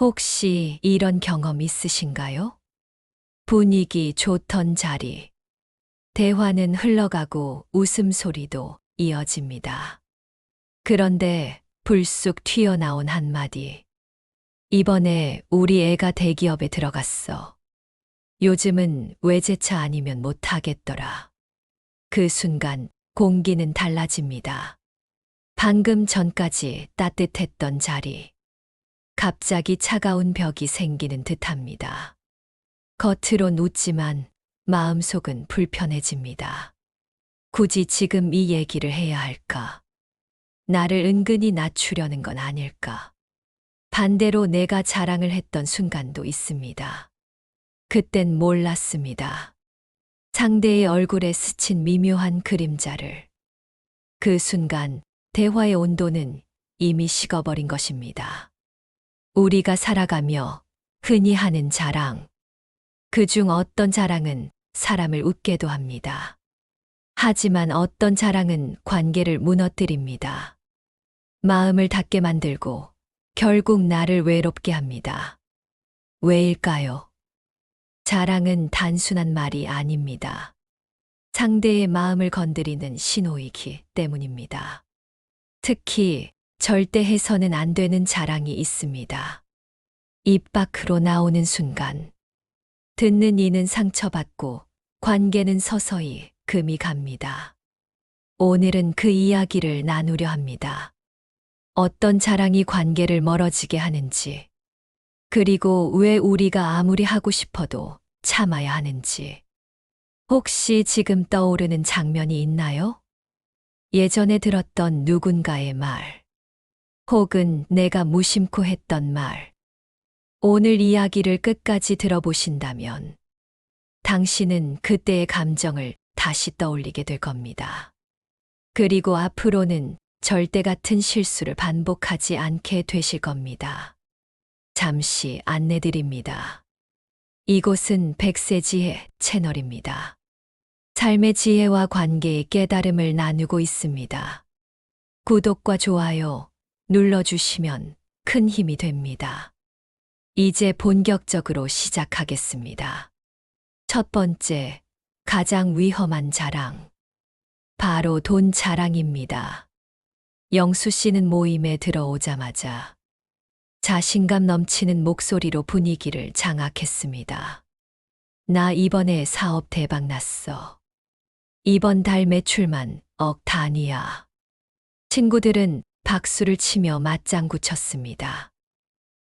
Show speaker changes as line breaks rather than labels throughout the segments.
혹시 이런 경험 있으신가요? 분위기 좋던 자리. 대화는 흘러가고 웃음소리도 이어집니다. 그런데 불쑥 튀어나온 한마디. 이번에 우리 애가 대기업에 들어갔어. 요즘은 외제차 아니면 못하겠더라. 그 순간 공기는 달라집니다. 방금 전까지 따뜻했던 자리. 갑자기 차가운 벽이 생기는 듯합니다. 겉으론 웃지만 마음속은 불편해집니다. 굳이 지금 이 얘기를 해야 할까? 나를 은근히 낮추려는 건 아닐까? 반대로 내가 자랑을 했던 순간도 있습니다. 그땐 몰랐습니다. 상대의 얼굴에 스친 미묘한 그림자를. 그 순간 대화의 온도는 이미 식어버린 것입니다. 우리가 살아가며 흔히 하는 자랑. 그중 어떤 자랑은 사람을 웃게도 합니다. 하지만 어떤 자랑은 관계를 무너뜨립니다. 마음을 닫게 만들고 결국 나를 외롭게 합니다. 왜일까요? 자랑은 단순한 말이 아닙니다. 상대의 마음을 건드리는 신호이기 때문입니다. 특히 절대 해서는 안 되는 자랑이 있습니다. 입 밖으로 나오는 순간, 듣는 이는 상처받고 관계는 서서히 금이 갑니다. 오늘은 그 이야기를 나누려 합니다. 어떤 자랑이 관계를 멀어지게 하는지, 그리고 왜 우리가 아무리 하고 싶어도 참아야 하는지. 혹시 지금 떠오르는 장면이 있나요? 예전에 들었던 누군가의 말, 혹은 내가 무심코 했던 말. 오늘 이야기를 끝까지 들어보신다면 당신은 그때의 감정을 다시 떠올리게 될 겁니다. 그리고 앞으로는 절대 같은 실수를 반복하지 않게 되실 겁니다. 잠시 안내드립니다. 이곳은 백세지혜 채널입니다. 삶의 지혜와 관계의 깨달음을 나누고 있습니다. 구독과 좋아요 눌러주시면 큰 힘이 됩니다. 이제 본격적으로 시작하겠습니다. 첫 번째, 가장 위험한 자랑. 바로 돈 자랑입니다. 영수 씨는 모임에 들어오자마자 자신감 넘치는 목소리로 분위기를 장악했습니다. 나 이번에 사업 대박 났어. 이번 달 매출만 억 단위야. 친구들은 박수를 치며 맞장구 쳤습니다.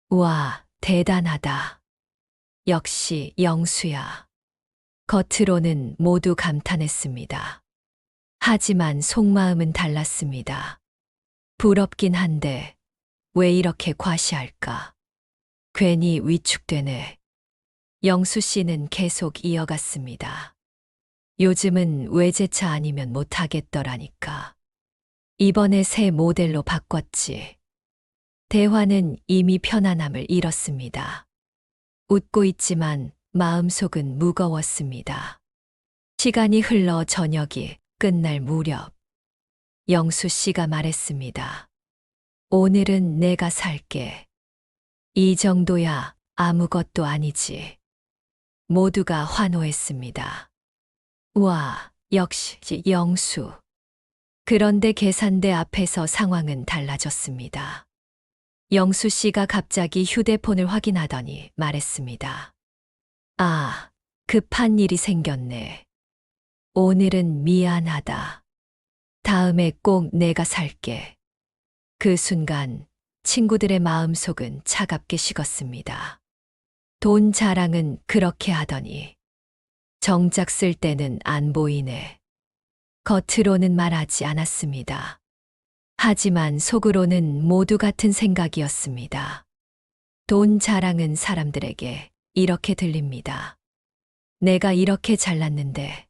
와, 대단하다. 역시 영수야. 겉으로는 모두 감탄했습니다. 하지만 속마음은 달랐습니다. 부럽긴 한데 왜 이렇게 과시할까? 괜히 위축되네. 영수 씨는 계속 이어갔습니다. 요즘은 외제차 아니면 못하겠더라니까. 이번에 새 모델로 바꿨지. 대화는 이미 편안함을 잃었습니다. 웃고 있지만 마음속은 무거웠습니다. 시간이 흘러 저녁이 끝날 무렵 영수 씨가 말했습니다. 오늘은 내가 살게. 이 정도야 아무것도 아니지. 모두가 환호했습니다. 와, 역시 영수. 그런데 계산대 앞에서 상황은 달라졌습니다. 영수 씨가 갑자기 휴대폰을 확인하더니 말했습니다. 아, 급한 일이 생겼네. 오늘은 미안하다. 다음에 꼭 내가 살게. 그 순간 친구들의 마음속은 차갑게 식었습니다. 돈 자랑은 그렇게 하더니 정작 쓸 때는 안 보이네. 겉으로는 말하지 않았습니다. 하지만 속으로는 모두 같은 생각이었습니다. 돈 자랑은 사람들에게 이렇게 들립니다. 내가 이렇게 잘났는데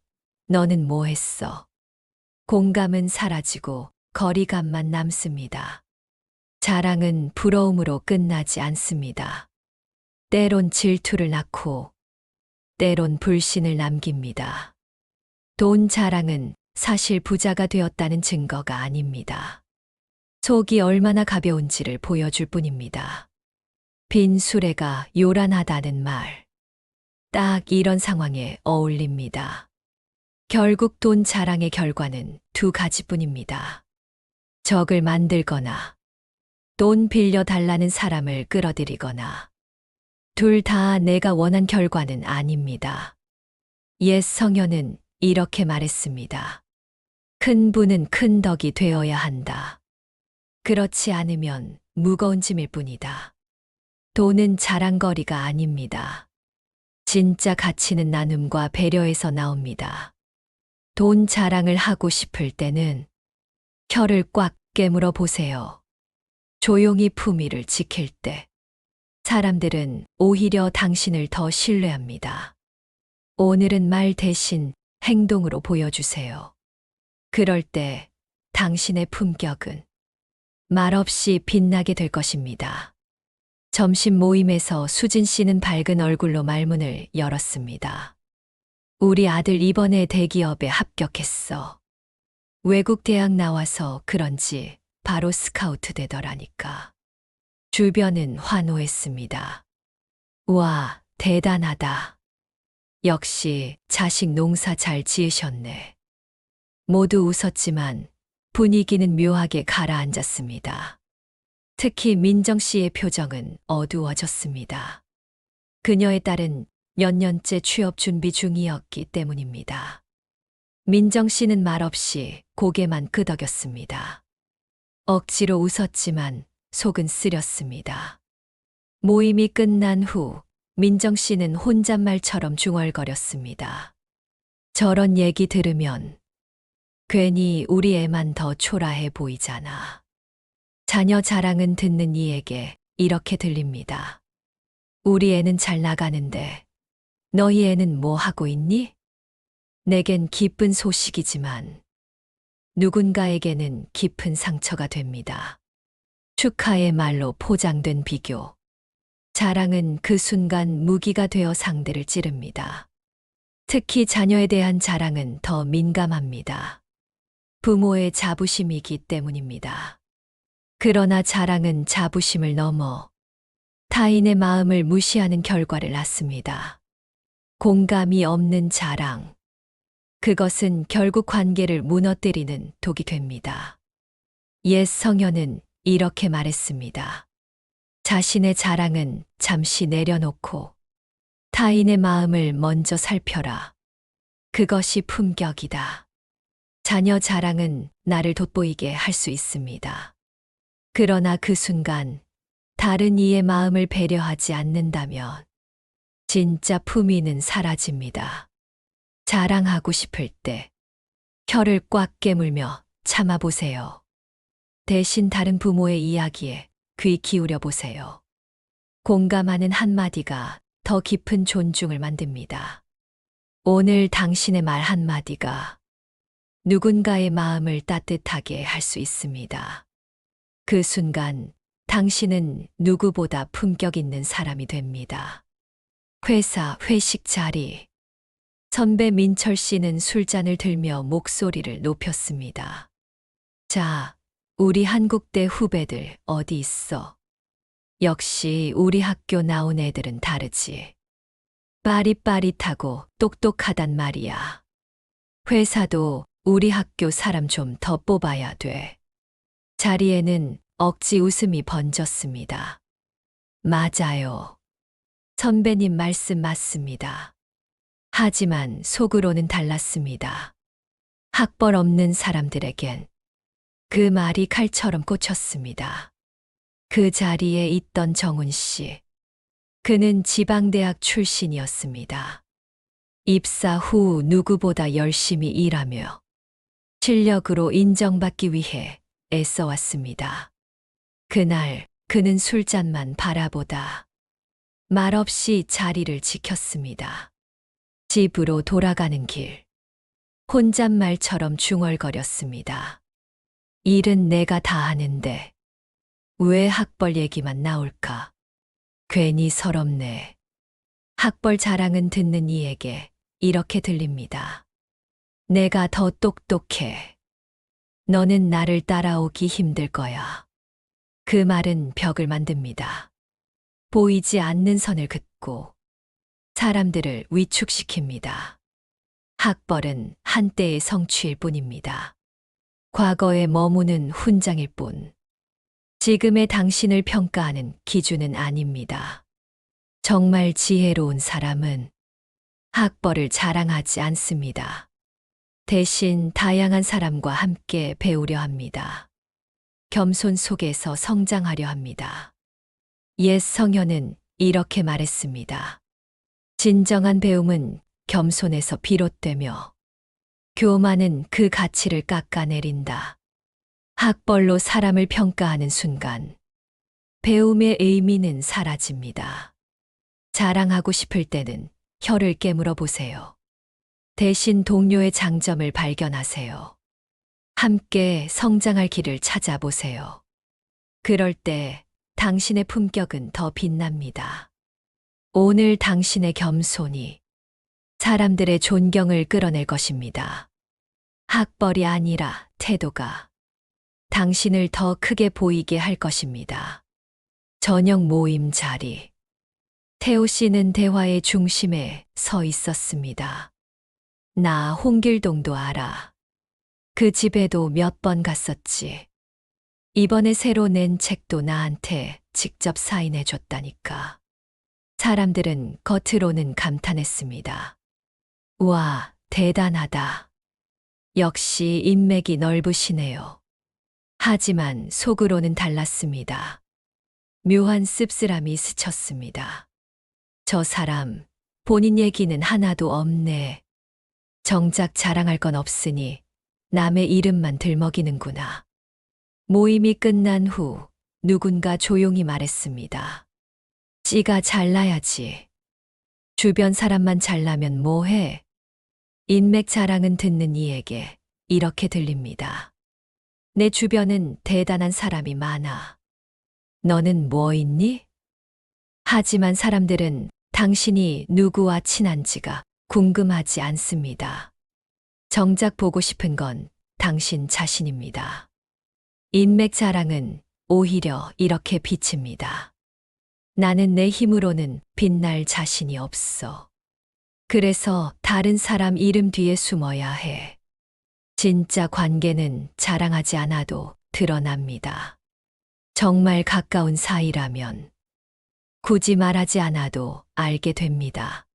너는 뭐 했어? 공감은 사라지고 거리감만 남습니다. 자랑은 부러움으로 끝나지 않습니다. 때론 질투를 낳고 때론 불신을 남깁니다. 돈 자랑은 사실 부자가 되었다는 증거가 아닙니다. 속이 얼마나 가벼운지를 보여줄 뿐입니다. 빈 수레가 요란하다는 말. 딱 이런 상황에 어울립니다. 결국 돈 자랑의 결과는 두 가지뿐입니다. 적을 만들거나 돈 빌려달라는 사람을 끌어들이거나 둘 다 내가 원한 결과는 아닙니다. 옛 성현은 이렇게 말했습니다. 큰 분은 큰 덕이 되어야 한다. 그렇지 않으면 무거운 짐일 뿐이다. 돈은 자랑거리가 아닙니다. 진짜 가치는 나눔과 배려에서 나옵니다. 돈 자랑을 하고 싶을 때는 혀를 꽉 깨물어 보세요. 조용히 품위를 지킬 때 사람들은 오히려 당신을 더 신뢰합니다. 오늘은 말 대신 행동으로 보여주세요. 그럴 때 당신의 품격은 말없이 빛나게 될 것입니다. 점심 모임에서 수진 씨는 밝은 얼굴로 말문을 열었습니다. 우리 아들 이번에 대기업에 합격했어. 외국 대학 나와서 그런지 바로 스카우트 되더라니까. 주변은 환호했습니다. 와, 대단하다. 역시 자식 농사 잘 지으셨네. 모두 웃었지만 분위기는 묘하게 가라앉았습니다. 특히 민정 씨의 표정은 어두워졌습니다. 그녀의 딸은 몇 년째 취업 준비 중이었기 때문입니다. 민정 씨는 말없이 고개만 끄덕였습니다. 억지로 웃었지만 속은 쓰렸습니다. 모임이 끝난 후 민정 씨는 혼잣말처럼 중얼거렸습니다. 저런 얘기 들으면 괜히 우리 애만 더 초라해 보이잖아. 자녀 자랑은 듣는 이에게 이렇게 들립니다. 우리 애는 잘 나가는데 너희 애는 뭐 하고 있니? 내겐 기쁜 소식이지만 누군가에게는 깊은 상처가 됩니다. 축하의 말로 포장된 비교. 자랑은 그 순간 무기가 되어 상대를 찌릅니다. 특히 자녀에 대한 자랑은 더 민감합니다. 부모의 자부심이기 때문입니다. 그러나 자랑은 자부심을 넘어 타인의 마음을 무시하는 결과를 낳습니다. 공감이 없는 자랑. 그것은 결국 관계를 무너뜨리는 독이 됩니다. 옛 성현은 이렇게 말했습니다. 자신의 자랑은 잠시 내려놓고 타인의 마음을 먼저 살펴라. 그것이 품격이다. 자녀 자랑은 나를 돋보이게 할 수 있습니다. 그러나 그 순간 다른 이의 마음을 배려하지 않는다면 진짜 품위는 사라집니다. 자랑하고 싶을 때 혀를 꽉 깨물며 참아보세요. 대신 다른 부모의 이야기에 귀 기울여 보세요. 공감하는 한마디가 더 깊은 존중을 만듭니다. 오늘 당신의 말 한마디가 누군가의 마음을 따뜻하게 할 수 있습니다. 그 순간 당신은 누구보다 품격 있는 사람이 됩니다. 회사 회식 자리. 선배 민철 씨는 술잔을 들며 목소리를 높였습니다. 자, 우리 한국대 후배들 어디 있어? 역시 우리 학교 나온 애들은 다르지. 빠릿빠릿하고 똑똑하단 말이야. 회사도 우리 학교 사람 좀 더 뽑아야 돼. 자리에는 억지 웃음이 번졌습니다. 맞아요. 선배님 말씀 맞습니다. 하지만 속으로는 달랐습니다. 학벌 없는 사람들에겐 그 말이 칼처럼 꽂혔습니다. 그 자리에 있던 정훈 씨. 그는 지방대학 출신이었습니다. 입사 후 누구보다 열심히 일하며 실력으로 인정받기 위해 애써왔습니다. 그날 그는 술잔만 바라보다 말없이 자리를 지켰습니다. 집으로 돌아가는 길. 혼잣말처럼 중얼거렸습니다. 일은 내가 다 하는데 왜 학벌 얘기만 나올까? 괜히 서럽네. 학벌 자랑은 듣는 이에게 이렇게 들립니다. 내가 더 똑똑해. 너는 나를 따라오기 힘들 거야. 그 말은 벽을 만듭니다. 보이지 않는 선을 긋고 사람들을 위축시킵니다. 학벌은 한때의 성취일 뿐입니다. 과거에 머무는 훈장일 뿐. 지금의 당신을 평가하는 기준은 아닙니다. 정말 지혜로운 사람은 학벌을 자랑하지 않습니다. 대신 다양한 사람과 함께 배우려 합니다. 겸손 속에서 성장하려 합니다. 옛 성현은 이렇게 말했습니다. 진정한 배움은 겸손에서 비롯되며 교만은 그 가치를 깎아내린다. 학벌로 사람을 평가하는 순간 배움의 의미는 사라집니다. 자랑하고 싶을 때는 혀를 깨물어 보세요. 대신 동료의 장점을 발견하세요. 함께 성장할 길을 찾아보세요. 그럴 때 당신의 품격은 더 빛납니다. 오늘 당신의 겸손이 사람들의 존경을 끌어낼 것입니다. 학벌이 아니라 태도가 당신을 더 크게 보이게 할 것입니다. 저녁 모임 자리. 태호 씨는 대화의 중심에 서 있었습니다. 나 홍길동도 알아. 그 집에도 몇 번 갔었지. 이번에 새로 낸 책도 나한테 직접 사인해 줬다니까. 사람들은 겉으로는 감탄했습니다. 와, 대단하다. 역시 인맥이 넓으시네요. 하지만 속으로는 달랐습니다. 묘한 씁쓸함이 스쳤습니다. 저 사람, 본인 얘기는 하나도 없네. 정작 자랑할 건 없으니 남의 이름만 들먹이는구나. 모임이 끝난 후 누군가 조용히 말했습니다. 씨가 잘나야지. 주변 사람만 잘나면 뭐해? 인맥 자랑은 듣는 이에게 이렇게 들립니다. 내 주변은 대단한 사람이 많아. 너는 뭐 있니? 하지만 사람들은 당신이 누구와 친한지가 궁금하지 않습니다. 정작 보고 싶은 건 당신 자신입니다. 인맥 자랑은 오히려 이렇게 비칩니다. 나는 내 힘으로는 빛날 자신이 없어. 그래서 다른 사람 이름 뒤에 숨어야 해. 진짜 관계는 자랑하지 않아도 드러납니다. 정말 가까운 사이라면 굳이 말하지 않아도 알게 됩니다.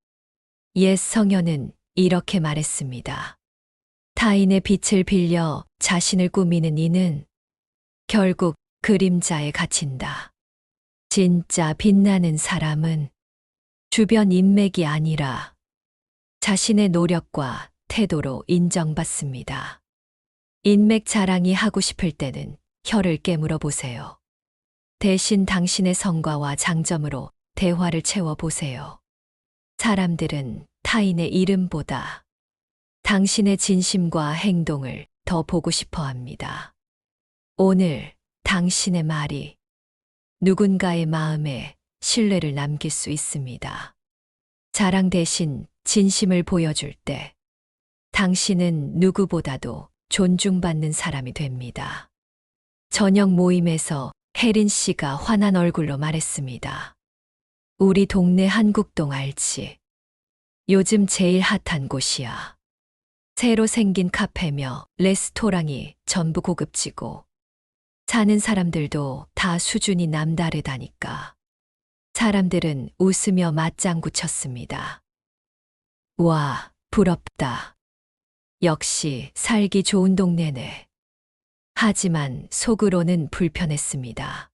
옛 성현은 이렇게 말했습니다. 타인의 빛을 빌려 자신을 꾸미는 이는 결국 그림자에 갇힌다. 진짜 빛나는 사람은 주변 인맥이 아니라 자신의 노력과 태도로 인정받습니다. 인맥 자랑이 하고 싶을 때는 혀를 깨물어 보세요. 대신 당신의 성과와 장점으로 대화를 채워보세요. 사람들은 타인의 이름보다 당신의 진심과 행동을 더 보고 싶어 합니다. 오늘 당신의 말이 누군가의 마음에 신뢰를 남길 수 있습니다. 자랑 대신 진심을 보여줄 때 당신은 누구보다도 존중받는 사람이 됩니다. 저녁 모임에서 혜린 씨가 환한 얼굴로 말했습니다. 우리 동네 한국동 알지? 요즘 제일 핫한 곳이야. 새로 생긴 카페며 레스토랑이 전부 고급지고 사는 사람들도 다 수준이 남다르다니까. 사람들은 웃으며 맞장구 쳤습니다. 와, 부럽다. 역시 살기 좋은 동네네. 하지만 속으로는 불편했습니다.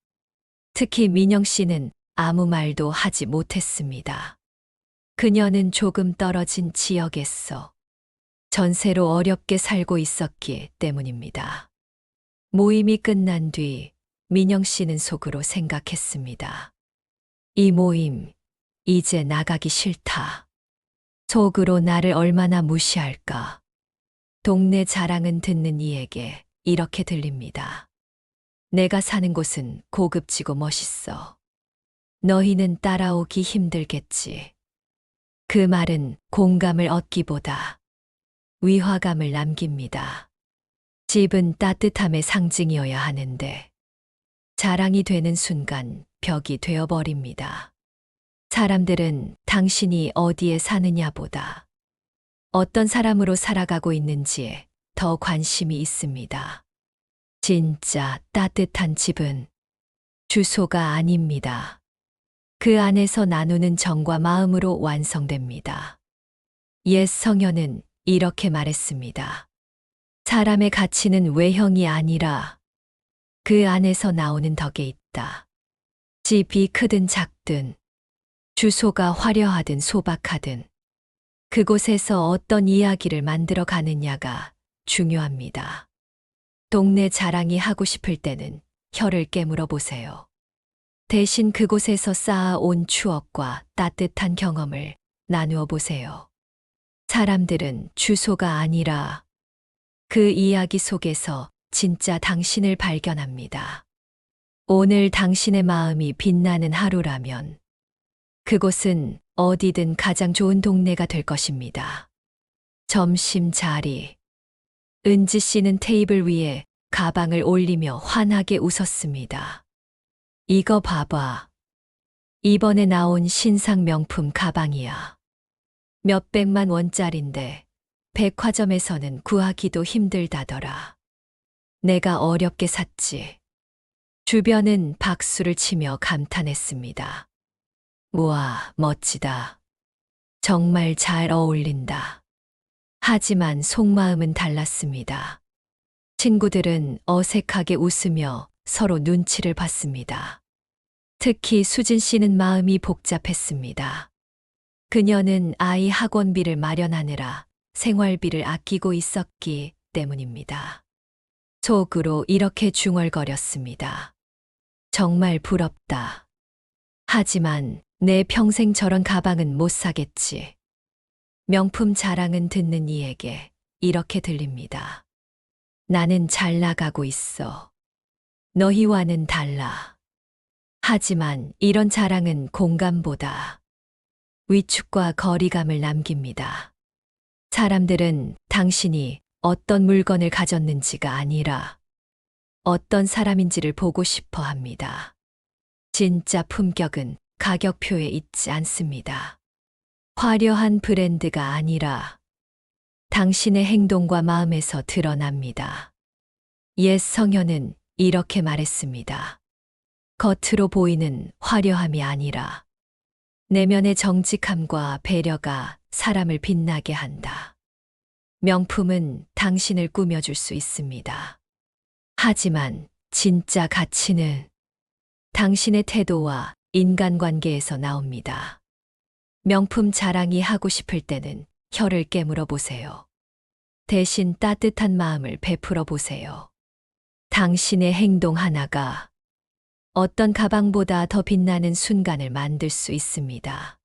특히 민영 씨는 아무 말도 하지 못했습니다. 그녀는 조금 떨어진 지역에서 전세로 어렵게 살고 있었기 때문입니다. 모임이 끝난 뒤 민영 씨는 속으로 생각했습니다. 이 모임, 이제 나가기 싫다. 속으로 나를 얼마나 무시할까. 동네 자랑은 듣는 이에게 이렇게 들립니다. 내가 사는 곳은 고급지고 멋있어. 너희는 따라오기 힘들겠지. 그 말은 공감을 얻기보다 위화감을 남깁니다. 집은 따뜻함의 상징이어야 하는데 자랑이 되는 순간 벽이 되어버립니다. 사람들은 당신이 어디에 사느냐보다 어떤 사람으로 살아가고 있는지에 더 관심이 있습니다. 진짜 따뜻한 집은 주소가 아닙니다. 그 안에서 나누는 정과 마음으로 완성됩니다. 옛 성현은 이렇게 말했습니다. 사람의 가치는 외형이 아니라 그 안에서 나오는 덕에 있다. 집이 크든 작든, 주소가 화려하든 소박하든, 그곳에서 어떤 이야기를 만들어 가느냐가 중요합니다. 동네 자랑이 하고 싶을 때는 혀를 깨물어 보세요. 대신 그곳에서 쌓아온 추억과 따뜻한 경험을 나누어 보세요. 사람들은 주소가 아니라 그 이야기 속에서 진짜 당신을 발견합니다. 오늘 당신의 마음이 빛나는 하루라면 그곳은 어디든 가장 좋은 동네가 될 것입니다. 점심 자리. 은지 씨는 테이블 위에 가방을 올리며 환하게 웃었습니다. 이거 봐봐. 이번에 나온 신상 명품 가방이야. 몇백만 원짜린데 백화점에서는 구하기도 힘들다더라. 내가 어렵게 샀지. 주변은 박수를 치며 감탄했습니다. 우와, 멋지다. 정말 잘 어울린다. 하지만 속마음은 달랐습니다. 친구들은 어색하게 웃으며 서로 눈치를 봤습니다. 특히 수진 씨는 마음이 복잡했습니다. 그녀는 아이 학원비를 마련하느라 생활비를 아끼고 있었기 때문입니다. 속으로 이렇게 중얼거렸습니다. 정말 부럽다. 하지만 내 평생 저런 가방은 못 사겠지. 명품 자랑은 듣는 이에게 이렇게 들립니다. 나는 잘 나가고 있어. 너희와는 달라. 하지만 이런 자랑은 공감보다 위축과 거리감을 남깁니다. 사람들은 당신이 어떤 물건을 가졌는지가 아니라 어떤 사람인지를 보고 싶어 합니다. 진짜 품격은 가격표에 있지 않습니다. 화려한 브랜드가 아니라 당신의 행동과 마음에서 드러납니다. 옛 성현은 이렇게 말했습니다. 겉으로 보이는 화려함이 아니라 내면의 정직함과 배려가 사람을 빛나게 한다. 명품은 당신을 꾸며줄 수 있습니다. 하지만 진짜 가치는 당신의 태도와 인간관계에서 나옵니다. 명품 자랑이 하고 싶을 때는 혀를 깨물어 보세요. 대신 따뜻한 마음을 베풀어 보세요. 당신의 행동 하나가 어떤 가방보다 더 빛나는 순간을 만들 수 있습니다.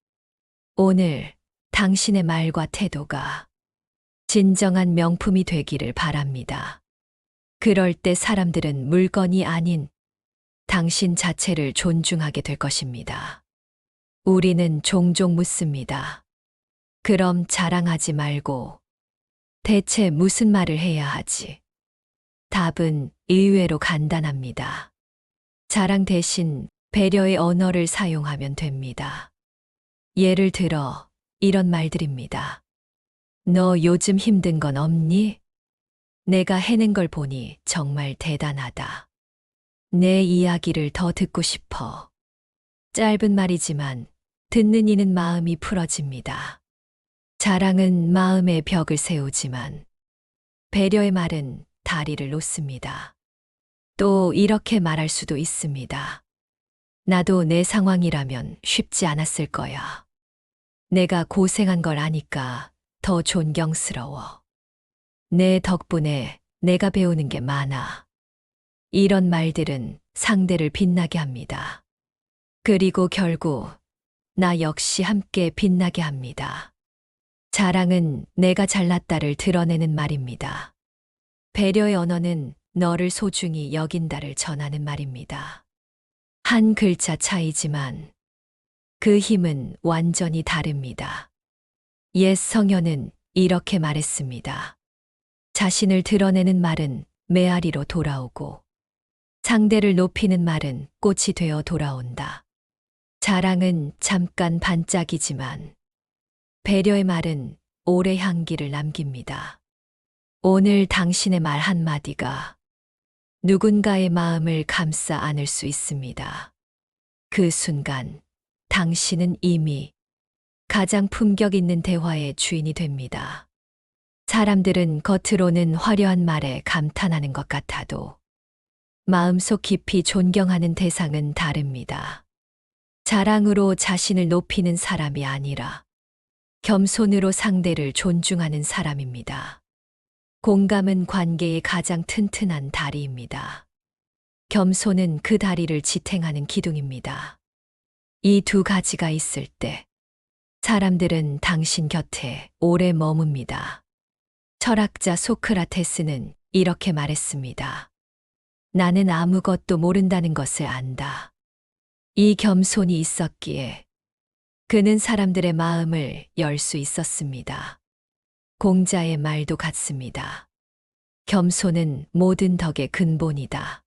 오늘 당신의 말과 태도가 진정한 명품이 되기를 바랍니다. 그럴 때 사람들은 물건이 아닌 당신 자체를 존중하게 될 것입니다. 우리는 종종 묻습니다. 그럼 자랑하지 말고 대체 무슨 말을 해야 하지? 답은 의외로 간단합니다. 자랑 대신 배려의 언어를 사용하면 됩니다. 예를 들어 이런 말들입니다. 너 요즘 힘든 건 없니? 내가 해낸 걸 보니 정말 대단하다. 내 이야기를 더 듣고 싶어. 짧은 말이지만 듣는 이는 마음이 풀어집니다. 자랑은 마음의 벽을 세우지만 배려의 말은 다리를 놓습니다. 또 이렇게 말할 수도 있습니다. 나도 내 상황이라면 쉽지 않았을 거야. 내가 고생한 걸 아니까 더 존경스러워. 내 덕분에 내가 배우는 게 많아. 이런 말들은 상대를 빛나게 합니다. 그리고 결국 나 역시 함께 빛나게 합니다. 자랑은 내가 잘났다를 드러내는 말입니다. 배려의 언어는 너를 소중히 여긴다를 전하는 말입니다. 한 글자 차이지만 그 힘은 완전히 다릅니다. 옛 성현은 이렇게 말했습니다. 자신을 드러내는 말은 메아리로 돌아오고 상대를 높이는 말은 꽃이 되어 돌아온다. 자랑은 잠깐 반짝이지만 배려의 말은 오래 향기를 남깁니다. 오늘 당신의 말 한마디가 누군가의 마음을 감싸 안을 수 있습니다. 그 순간 당신은 이미 가장 품격 있는 대화의 주인이 됩니다. 사람들은 겉으로는 화려한 말에 감탄하는 것 같아도 마음속 깊이 존경하는 대상은 다릅니다. 자랑으로 자신을 높이는 사람이 아니라 겸손으로 상대를 존중하는 사람입니다. 공감은 관계의 가장 튼튼한 다리입니다. 겸손은 그 다리를 지탱하는 기둥입니다. 이 두 가지가 있을 때 사람들은 당신 곁에 오래 머뭅니다. 철학자 소크라테스는 이렇게 말했습니다. 나는 아무것도 모른다는 것을 안다. 이 겸손이 있었기에 그는 사람들의 마음을 열 수 있었습니다. 공자의 말도 같습니다. 겸손은 모든 덕의 근본이다.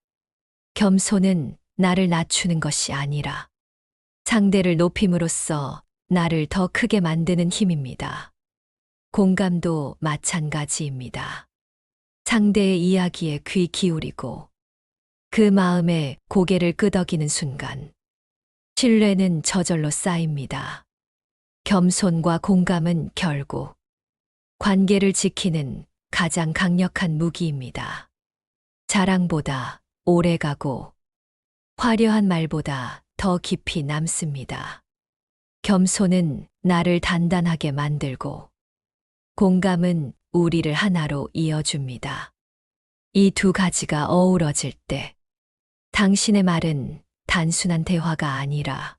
겸손은 나를 낮추는 것이 아니라 상대를 높임으로써 나를 더 크게 만드는 힘입니다. 공감도 마찬가지입니다. 상대의 이야기에 귀 기울이고 그 마음에 고개를 끄덕이는 순간 신뢰는 저절로 쌓입니다. 겸손과 공감은 결국 관계를 지키는 가장 강력한 무기입니다. 자랑보다 오래가고 화려한 말보다 더 깊이 남습니다. 겸손은 나를 단단하게 만들고 공감은 우리를 하나로 이어줍니다. 이 두 가지가 어우러질 때 당신의 말은 단순한 대화가 아니라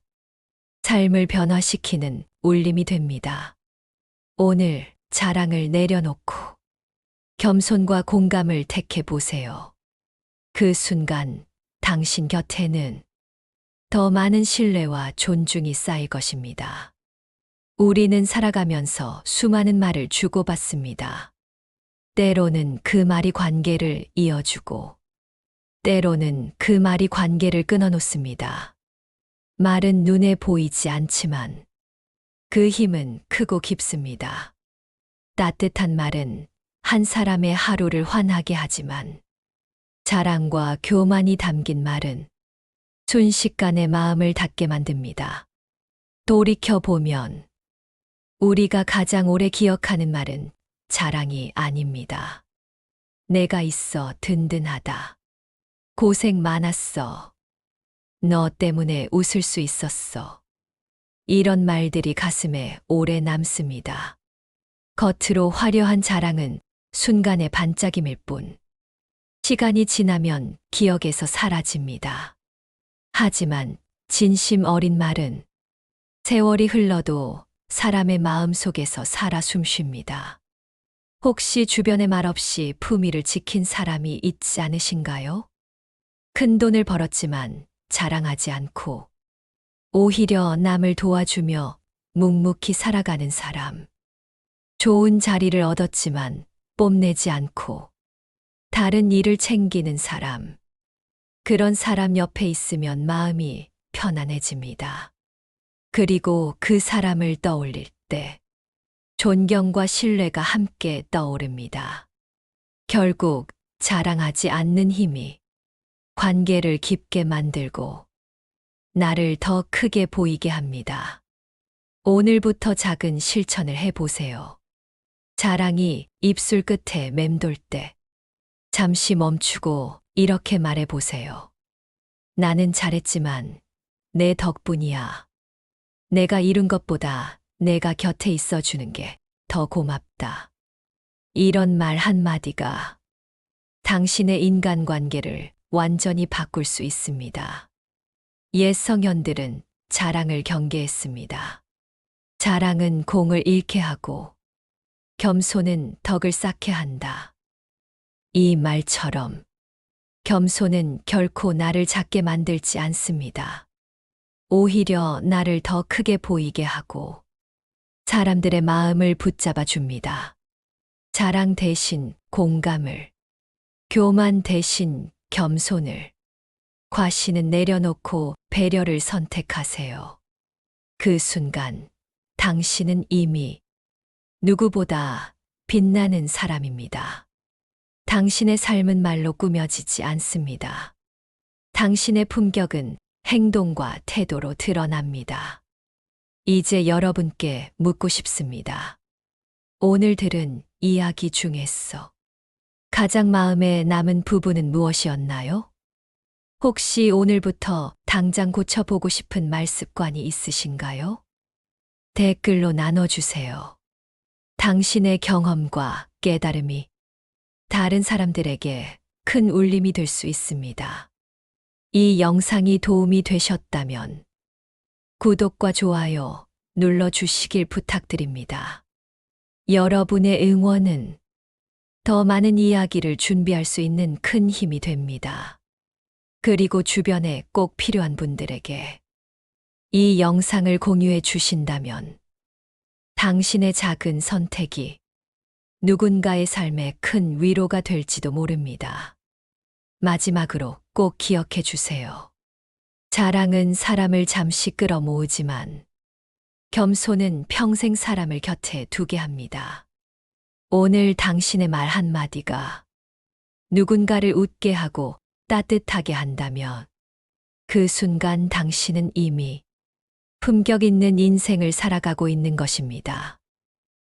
삶을 변화시키는 울림이 됩니다. 오늘 자랑을 내려놓고 겸손과 공감을 택해 보세요. 그 순간 당신 곁에는 더 많은 신뢰와 존중이 쌓일 것입니다. 우리는 살아가면서 수많은 말을 주고받습니다. 때로는 그 말이 관계를 이어주고 때로는 그 말이 관계를 끊어놓습니다. 말은 눈에 보이지 않지만 그 힘은 크고 깊습니다. 따뜻한 말은 한 사람의 하루를 환하게 하지만 자랑과 교만이 담긴 말은 순식간에 마음을 닫게 만듭니다. 돌이켜보면 우리가 가장 오래 기억하는 말은 자랑이 아닙니다. 내가 있어 든든하다. 고생 많았어. 너 때문에 웃을 수 있었어. 이런 말들이 가슴에 오래 남습니다. 겉으로 화려한 자랑은 순간의 반짝임일 뿐, 시간이 지나면 기억에서 사라집니다. 하지만 진심 어린 말은 세월이 흘러도 사람의 마음 속에서 살아 숨쉽니다. 혹시 주변에 말없이 품위를 지킨 사람이 있지 않으신가요? 큰 돈을 벌었지만 자랑하지 않고 오히려 남을 도와주며 묵묵히 살아가는 사람. 좋은 자리를 얻었지만 뽐내지 않고 다른 일을 챙기는 사람. 그런 사람 옆에 있으면 마음이 편안해집니다. 그리고 그 사람을 떠올릴 때 존경과 신뢰가 함께 떠오릅니다. 결국 자랑하지 않는 힘이 관계를 깊게 만들고 나를 더 크게 보이게 합니다. 오늘부터 작은 실천을 해보세요. 자랑이 입술 끝에 맴돌 때 잠시 멈추고 이렇게 말해보세요. 나는 잘했지만 내 덕분이야. 내가 이룬 것보다 내가 곁에 있어주는 게 더 고맙다. 이런 말 한마디가 당신의 인간관계를 완전히 바꿀 수 있습니다. 옛 성현들은 자랑을 경계했습니다. 자랑은 공을 잃게 하고 겸손은 덕을 쌓게 한다. 이 말처럼 겸손은 결코 나를 작게 만들지 않습니다. 오히려 나를 더 크게 보이게 하고 사람들의 마음을 붙잡아 줍니다. 자랑 대신 공감을, 교만 대신 겸손을, 과시는 내려놓고 배려를 선택하세요. 그 순간 당신은 이미 누구보다 빛나는 사람입니다. 당신의 삶은 말로 꾸며지지 않습니다. 당신의 품격은 행동과 태도로 드러납니다. 이제 여러분께 묻고 싶습니다. 오늘 들은 이야기 중에서 가장 마음에 남은 부분은 무엇이었나요? 혹시 오늘부터 당장 고쳐보고 싶은 말습관이 있으신가요? 댓글로 나눠주세요. 당신의 경험과 깨달음이 다른 사람들에게 큰 울림이 될 수 있습니다. 이 영상이 도움이 되셨다면 구독과 좋아요 눌러주시길 부탁드립니다. 여러분의 응원은 더 많은 이야기를 준비할 수 있는 큰 힘이 됩니다. 그리고 주변에 꼭 필요한 분들에게 이 영상을 공유해 주신다면 당신의 작은 선택이 누군가의 삶에 큰 위로가 될지도 모릅니다. 마지막으로 꼭 기억해 주세요. 자랑은 사람을 잠시 끌어모으지만 겸손은 평생 사람을 곁에 두게 합니다. 오늘 당신의 말 한마디가 누군가를 웃게 하고 따뜻하게 한다면 그 순간 당신은 이미 품격 있는 인생을 살아가고 있는 것입니다.